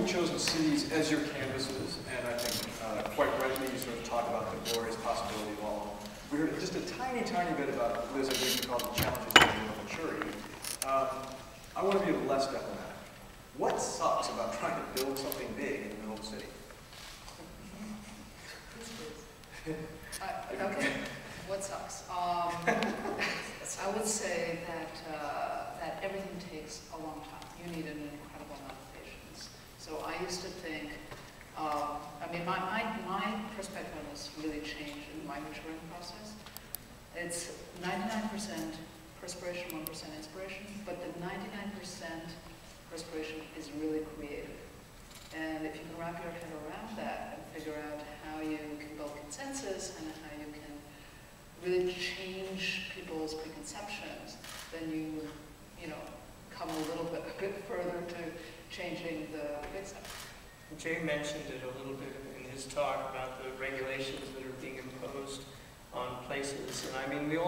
you've chosen cities as your canvases, and I think quite rightly you sort of talk about the glorious possibility of all of them. We heard just a tiny, tiny bit about Liz, I think you called the challenges of maturity. I want to be less diplomatic. What sucks about trying to build something big in the middle of the city? Okay, what sucks? I would say that everything takes a long time. You need an incredible amount of patience. So I used to think, I mean, my perspective on this really changed in my maturing process. It's 99% perspiration, 1% inspiration, but the 99% perspiration is really creative. And if you can wrap your head around that and figure out how you can build consensus and how you can really change people's preconceptions, then you come a bit further to changing the big stuff. Jay mentioned it a little bit in his talk about the regulations that are being imposed on places. And I mean,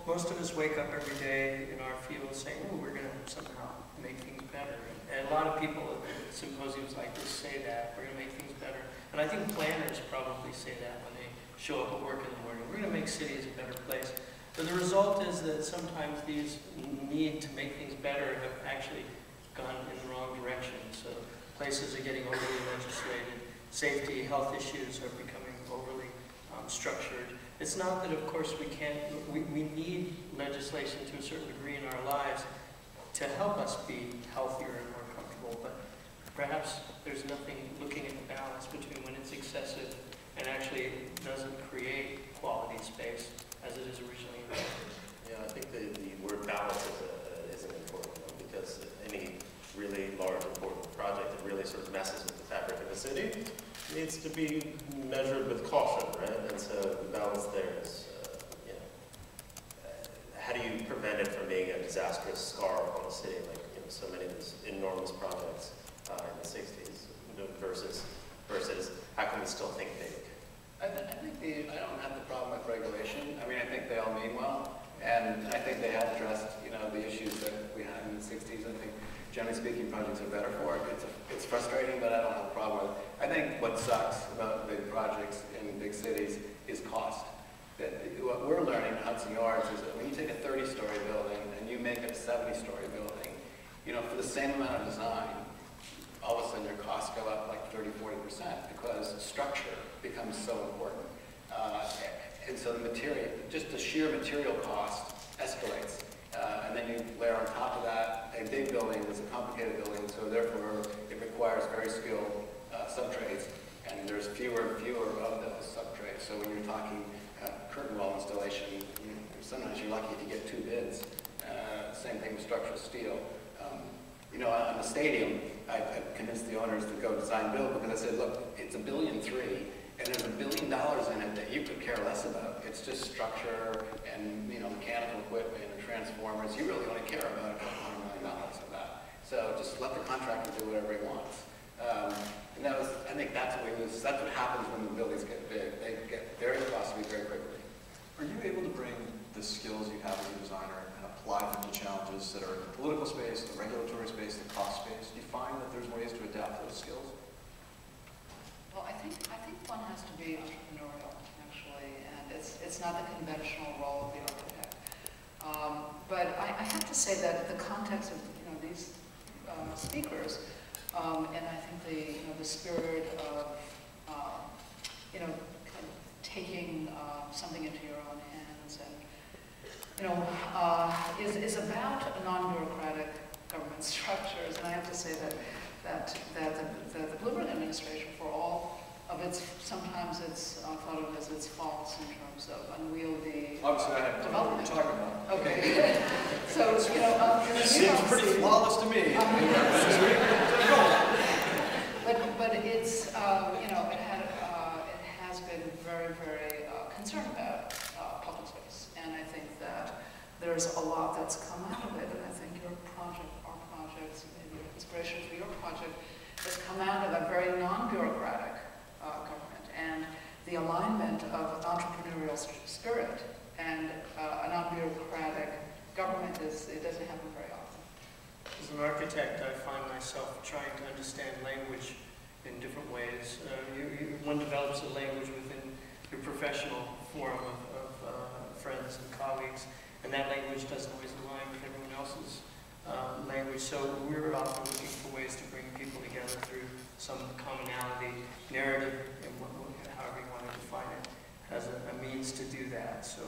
most of us wake up every day in our field saying, oh, we're going to somehow make things better. And a lot of people at symposiums like this say that, we're going to make things better. And I think planners probably say that when they show up at work in the morning. We're going to make cities a better place. But the result is that sometimes these need to make things better have actually gone in the wrong direction. So places are getting overly legislated. Safety, health issues are becoming overly structured. It's not that, of course, we need legislation to a certain degree in our lives to help us be healthier and more comfortable, but perhaps there's nothing looking at the balance between when it's excessive and actually doesn't create quality space as it is originally intended. Yeah, I think the word balance is an important one, because any really large, important project that really sort of messes with the fabric of the city needs to be measured with caution, right? And so the balance there is, how do you prevent it from being a disastrous scar on the city, like so many of these enormous projects in the 60s, versus how can we still think big? I think I don't have the problem with regulation. I mean, I think they all mean well, and I think they have addressed, the issues that we had in the 60s. I think, generally speaking, projects are better for it. It's frustrating, but I don't have a problem with it. I think what sucks about big projects in big cities is cost. What we're learning in Hudson Yards is that when you take a 30-story building and you make it a 70-story building, for the same amount of design, all of a sudden your costs go up like 30–40% because structure becomes so important. And so the material, just the sheer material cost escalates. And then you layer on top of that a big building that's a complicated building, so therefore it requires very skilled subtrades, and there's fewer and fewer of those subtrades. So when you're talking curtain wall installation, sometimes you're lucky if you get 2 bids. Same thing with structural steel. On the stadium, I convinced the owners to go design build because I said, look, it's $1.3 billion, and there's $1 billion in it that you could care less about. It's just structure and mechanical equipment and transformers. You really only care about $200 million of that. So just let the contractor do whatever he wants. And I think that's what we lose. That's what happens when the buildings get big. They get very costly very quickly. Are you able to bring the skills you have as a designer and apply them to challenges that are in the political space, the regulatory space, the cost space? Do you find that there's ways to adapt those skills? Well, I think one has to be entrepreneurial, actually, and it's not the conventional role of the architect. But I have to say that the context of these speakers, and I think the spirit of kind of taking something into your own hands, and is about non-bureaucratic government structures. And I have to say that the Bloomberg administration, for all of its, sometimes it's thought of as its faults in terms of unwieldy Obviously, I have no idea what you're talking about. Okay. So, it seems pretty flawless to me. But it's, it has been very, very concerned about public space. And I think that there's a lot that's come out of it. And I think your project, our projects, maybe inspiration for your project, has come out of a very non-bureaucratic government. And the alignment of entrepreneurial spirit and a non-bureaucratic government it doesn't happen very often. As an architect, I find myself trying to understand language in different ways. One develops a language within your professional forum of friends and colleagues, and that language doesn't always align with everyone else's language. So we're often looking for ways to bring people together through some commonality, narrative, and however you want to define it, as a means to do that. So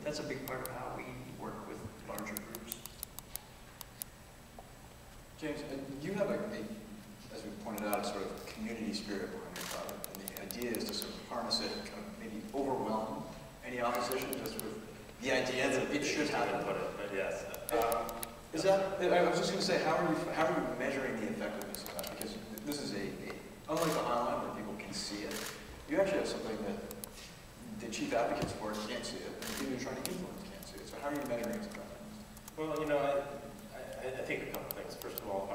that's a big part of how we work with larger groups. James, you have as we pointed out, a sort of community spirit behind your project, and the idea is to sort of harness it and kind of maybe overwhelm any opposition just with the idea that it should happen. But yes. Is that? I was just going to say, how are you measuring the effectiveness of that? Because this is unlike the online where people can see it, you actually have something that the chief advocates for it can't see it, and the people you're trying to influence can't see it. So how are you measuring its effectiveness? Well, I think a couple things. First of all,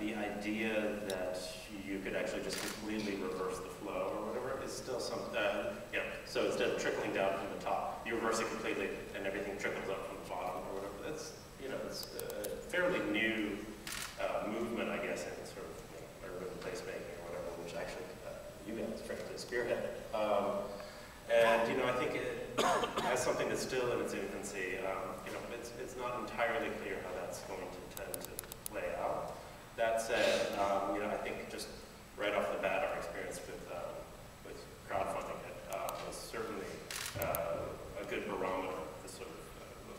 the idea that you could actually just completely reverse the flow or whatever is still something, so instead of trickling down from the top, you reverse it completely and everything trickles up from the bottom or whatever. That's, it's a fairly new movement, I guess, in sort of urban placemaking or whatever, which actually you guys frankly spearheaded. And, I think as something that's still in its infancy, it's not entirely clear how that's going to tend to play out. That said, I think just right off the bat, our experience with crowdfunding was certainly a good barometer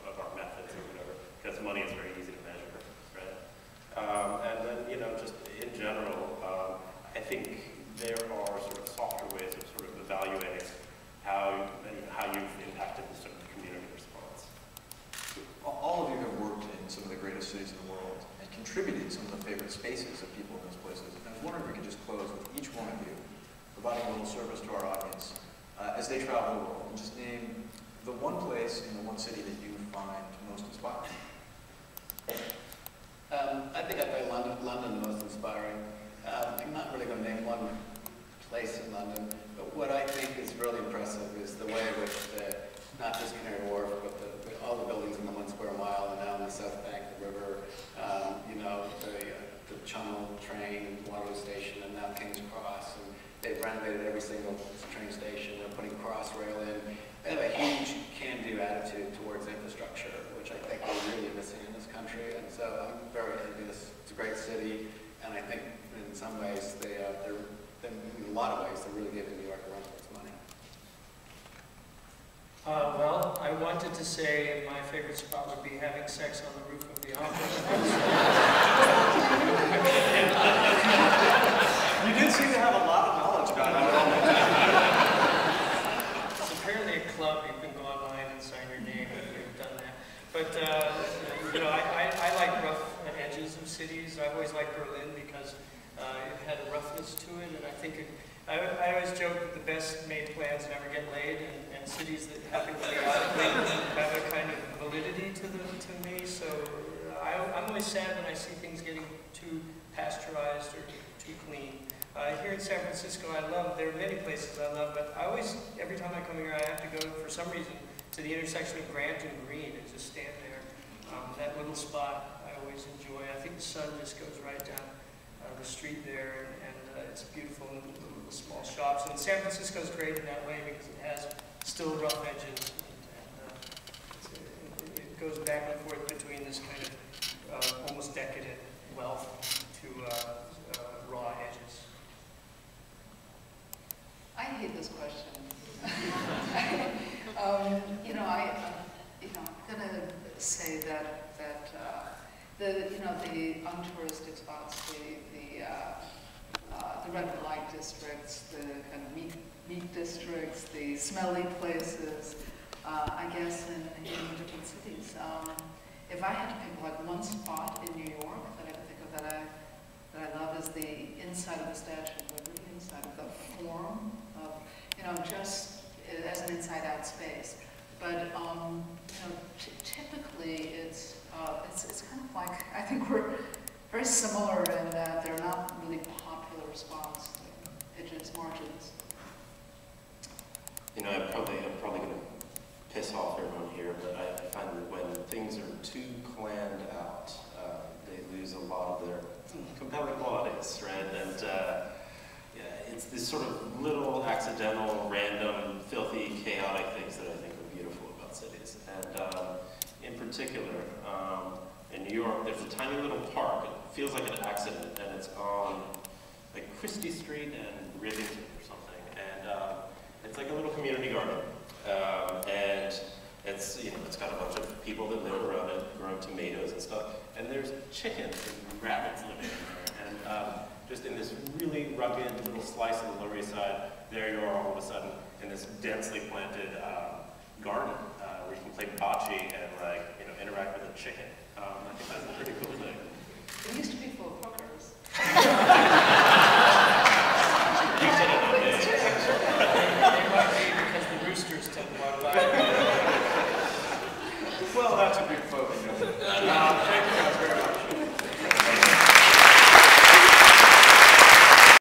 of our methods or whatever, because money is very easy to measure, right? And then, just in general, I think there are sort of softer ways of sort of evaluating how you've impacted the sort of community response. All of you have worked in some of the greatest cities in the world and contributed some of the favorite spaces of people in those places. And I was wondering if we could just close with each one of you providing a little service to our audience as they travel the world, and just name the one place in the one city that you find most inspiring. I think I find London the most inspiring. I'm not really going to name one place in London, but what I think is really impressive is the way in which not just Canary Wharf, but all the buildings in the 1 square mile and now on the south bank of the river, the Channel train, Waterloo Station, and now King's Cross, and they've renovated every single train station. They're putting Crossrail in. They have a huge can-do attitude towards infrastructure, which I think we're really missing in this country, and so I'm very envious. It's a great city, and I think in some ways in a lot of ways, they're really giving New York a run for its money. Well, I wanted to say my favorite spot would be having sex on the roof of the office. You did seem to have a lot of knowledge about it. It's apparently a club. You can go online and sign your name if you've done that. But, I like rough edges of cities. I've always liked Berlin because it had a roughness to it, and I think I always joke that the best made plans never get laid, and cities that happen chaotically have a kind of validity to me. So I'm always sad when I see things getting too pasteurized or too clean. Here in San Francisco, there are many places I love, but every time I come here, I have to go, for some reason, to the intersection of Grant and Green and just stand there. That little spot I always enjoy. I think the sun just goes right down the street there, and it's beautiful, and little small shops. And San Francisco is great in that way because it has still rough edges, and it goes back and forth between this kind of almost decadent wealth to raw edges. I hate this question. I'm going to say that the untouristic spots, the red light districts, the kind of meat districts, the smelly places, I guess in different cities. If I had to pick like one spot in New York that I could think of that I love is the inside of the Statue of Liberty, inside of the Forum, just as an inside-out space. But typically it's kind of like, I think we're very similar in that they're not really popular spots, edges, margins. I'm probably going to piss off everyone here, but I find that when things are too planned out, they lose a lot of their compelling quality. place, right? And yeah, it's these sort of little accidental, random, filthy, chaotic things that I think are beautiful about cities. And in particular, in New York, there's a tiny little park. It feels like an accident, and it's on like Christie Street and Rivington or something. And it's like a little community garden. And it's, you know, it's got a bunch of people that live around it, growing tomatoes and stuff. And there's chickens and rabbits living in there. And just in this really rugged little slice of the Lower East Side, there you are all of a sudden in this densely planted garden where you can play bocce and, like, you know, interact with a chicken. I think that's a pretty cool thing. It used to be full of